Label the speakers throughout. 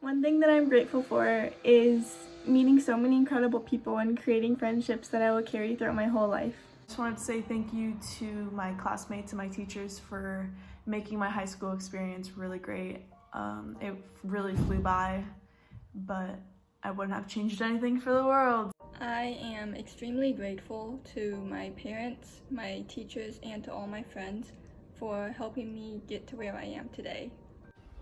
Speaker 1: One thing that I'm grateful for is meeting so many incredible people and creating friendships that I will carry throughout my whole life.
Speaker 2: I just wanted to say thank you to my classmates and my teachers for making my high school experience really great. It really flew by, but I wouldn't have changed anything for the world.
Speaker 3: I am extremely grateful to my parents, my teachers, and to all my friends for helping me get to where I am today.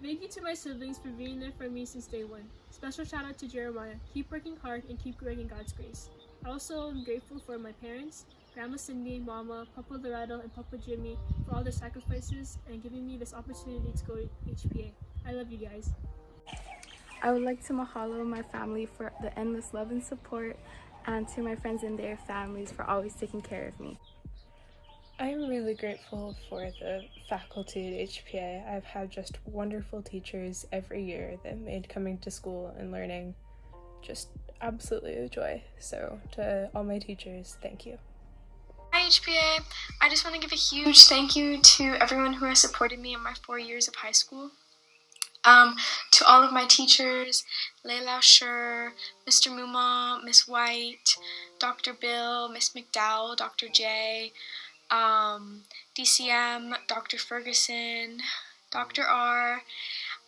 Speaker 4: Thank you to my siblings for being there for me since day one. Special shout out to Jeremiah. Keep working hard and keep growing in God's grace. I also am grateful for my parents, Grandma Cindy, Mama, Papa Loretto, and Papa Jimmy for all their sacrifices and giving me this opportunity to go to HPA. I love you guys.
Speaker 5: I would like to mahalo my family for the endless love and support, and to my friends and their families for always taking care of me.
Speaker 6: I'm really grateful for the faculty at HPA. I've had just wonderful teachers every year that made coming to school and learning just absolutely a joy. So to all my teachers, thank you.
Speaker 7: Hi HPA, I just want to give a huge thank you to everyone who has supported me in my 4 years of high school. To all of my teachers, Leila Sher, Mr. Muma, Miss White, Dr. Bill, Miss McDowell, Dr. J, DCM, Dr. Ferguson, Dr. R.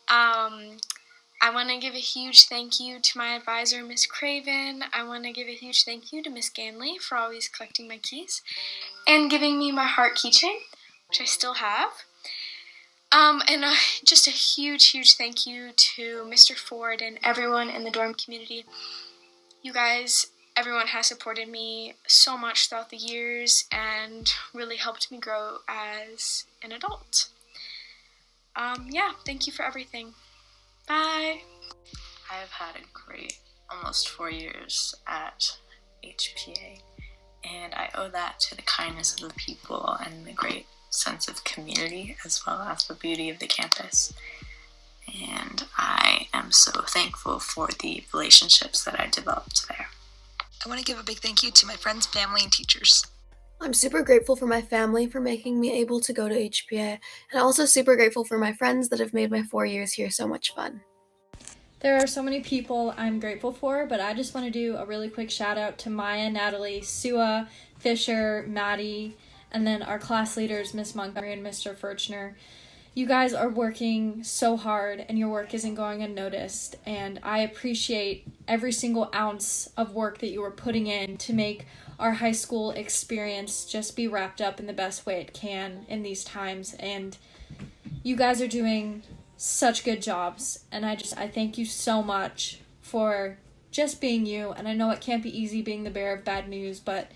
Speaker 7: I want to give a huge thank you to my advisor, Miss Craven. I want to give a huge thank you to Miss Ganley for always collecting my keys and giving me my heart keychain, which I still have. And just a huge thank you to Mr. Ford and everyone in the dorm community. You guys, everyone has supported me so much throughout the years and really helped me grow as an adult. Yeah, thank you for everything. Bye.
Speaker 8: I've had a great almost 4 years at HPA, and I owe that to the kindness of the people and the great sense of community, as well as the beauty of the campus. And I am so thankful for the relationships that I developed there.
Speaker 9: I want to give a big thank you to my friends, family, and teachers.
Speaker 10: I'm super grateful for my family for making me able to go to HPA, and also super grateful for my friends that have made my 4 years here so much fun.
Speaker 11: There are so many people I'm grateful for, but I just want to do a really quick shout out to Maya, Natalie, Sua, Fisher, Maddie, and then our class leaders, Miss Montgomery and Mr. Furchner. You guys are working so hard and your work isn't going unnoticed, and I appreciate every single ounce of work that you are putting in to make our high school experience just be wrapped up in the best way it can in these times. And you guys are doing such good jobs, and I thank you so much for just being you. And I know it can't be easy being the bearer of bad news, but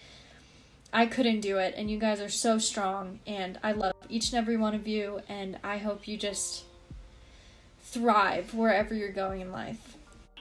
Speaker 11: I couldn't do it, and you guys are so strong, and I love each and every one of you, and I hope you just thrive wherever you're going in life.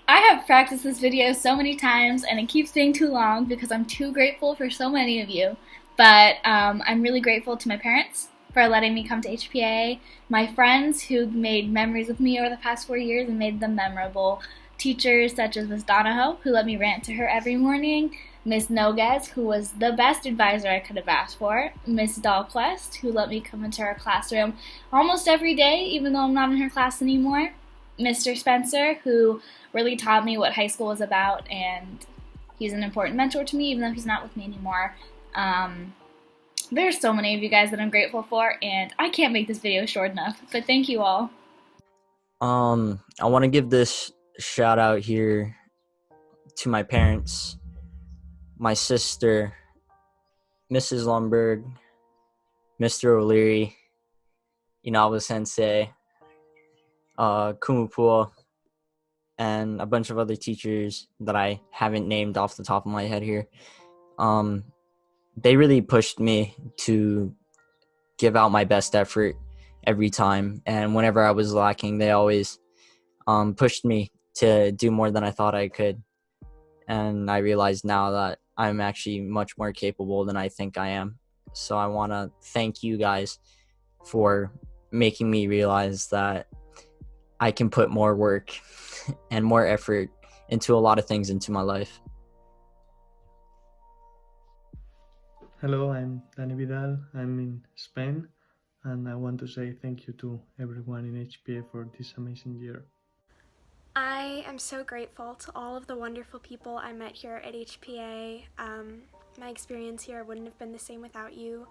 Speaker 12: I have practiced this video so many times, and it keeps being too long because I'm too grateful for so many of you, but I'm really grateful to my parents for letting me come to HPA, my friends who made memories with me over the past 4 years and made them memorable, teachers such as Miss Donahoe, who let me rant to her every morning, Miss Noguez, who was the best advisor I could have asked for, Miss Dahlquist, who let me come into her classroom almost every day, even though I'm not in her class anymore, Mr. Spencer, who really taught me what high school was about, and he's an important mentor to me, even though he's not with me anymore. There's so many of you guys that I'm grateful for, and I can't make this video short enough, but thank you all.
Speaker 13: I want to give this shout out here to my parents, my sister, Mrs. Lumberg, Mr. O'Leary, Inawa Sensei, Kumupua, and a bunch of other teachers that I haven't named off the top of my head here. They really pushed me to give out my best effort every time, and whenever I was lacking, they always pushed me to do more than I thought I could. And I realize now that I'm actually much more capable than I think I am. So I want to thank you guys for making me realize that I can put more work and more effort into a lot of things into my life.
Speaker 14: Hello, I'm Dani Vidal. I'm in Spain, and I want to say thank you to everyone in HPA for this amazing year.
Speaker 15: I am so grateful to all of the wonderful people I met here at HPA. My experience here wouldn't have been the same without you.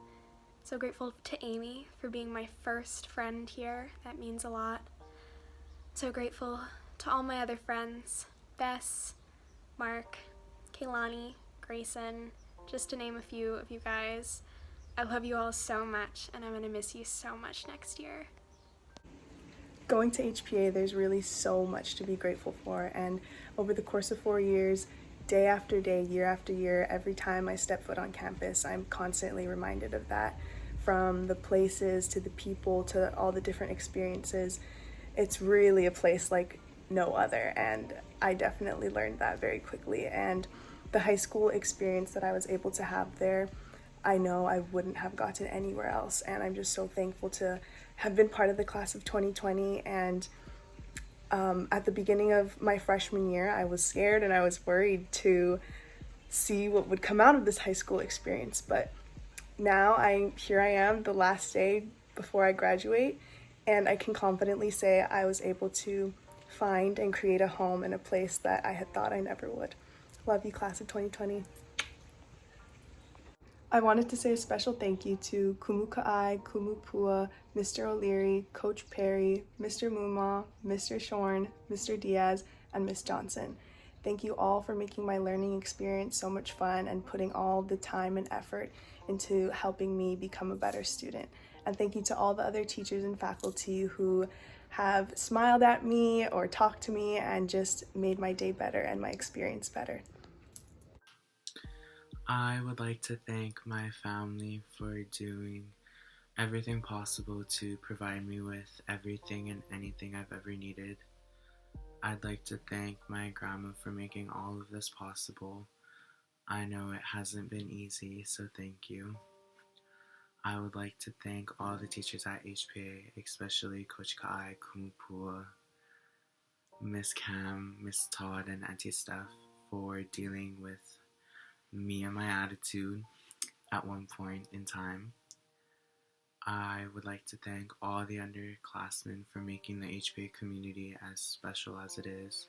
Speaker 15: So grateful to Amy for being my first friend here. That means a lot. So grateful to all my other friends, Bess, Mark, Kaylani, Grayson, just to name a few of you guys. I love you all so much, and I'm going to miss you so much next year.
Speaker 16: Going to HPA, there's really so much to be grateful for, and over the course of 4 years, day after day, year after year, every time I step foot on campus, I'm constantly reminded of that. From the places to the people to all the different experiences, it's really a place like no other, and I definitely learned that very quickly. And the high school experience that I was able to have there, I know I wouldn't have gotten anywhere else, and I'm just so thankful to have been part of the class of 2020. And at the beginning of my freshman year, I was scared and I was worried to see what would come out of this high school experience, but now here I am, the last day before I graduate, and I can confidently say I was able to find and create a home in a place that I had thought I never would. Love you, class of 2020. I wanted to say a special thank you to Kumu Ka'ai, Kumu Pua, Mr. O'Leary, Coach Perry, Mr. Muma, Mr. Shorn, Mr. Diaz, and Miss Johnson. Thank you all for making my learning experience so much fun and putting all the time and effort into helping me become a better student. And thank you to all the other teachers and faculty who have smiled at me or talked to me and just made my day better and my experience better.
Speaker 17: I would like to thank my family for doing everything possible to provide me with everything and anything I've ever needed. I'd like to thank my grandma for making all of this possible. I know it hasn't been easy, so thank you. I would like to thank all the teachers at HPA, especially Coach Ka'ai, Kumupua, Miss Cam, Miss Todd, and Auntie Steph for dealing with me and my attitude at one point in time. I would like to thank all the underclassmen for making the HPA community as special as it is.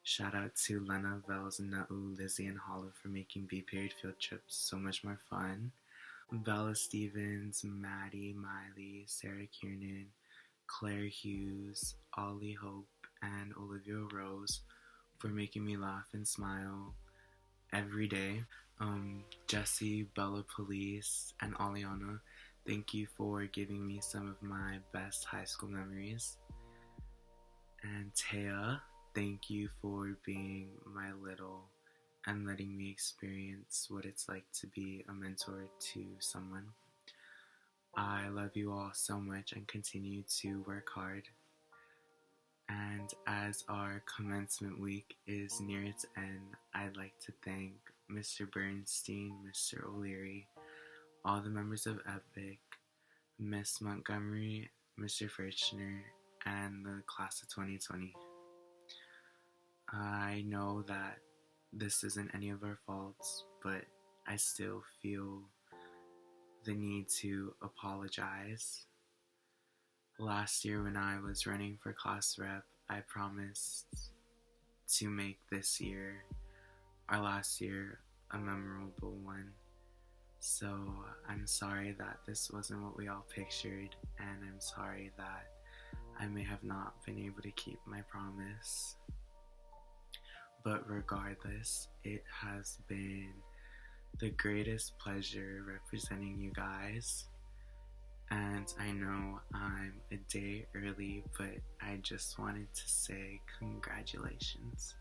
Speaker 17: Shout out to Lena, Vels, Na'u, Lizzie, and Hollow for making B-period field trips so much more fun. Bella Stevens, Maddie, Miley, Sarah Kiernan, Claire Hughes, Ollie Hope, and Olivia Rose for making me laugh and smile every day. Jessie, Bella Police, and Aliana, thank you for giving me some of my best high school memories. And Taya, thank you for being my little and letting me experience what it's like to be a mentor to someone. I love you all so much and continue to work hard. And as our commencement week is near its end, I'd like to thank Mr. Bernstein, Mr. O'Leary, all the members of EPIC, Miss Montgomery, Mr. Furchner, and the class of 2020. I know that this isn't any of our faults, but I still feel the need to apologize. Last year when I was running for class rep, I promised to make this year, our last year, a memorable one. So I'm sorry that this wasn't what we all pictured, and I'm sorry that I may have not been able to keep my promise. But regardless, it has been the greatest pleasure representing you guys. And I know I'm a day early, but I just wanted to say congratulations.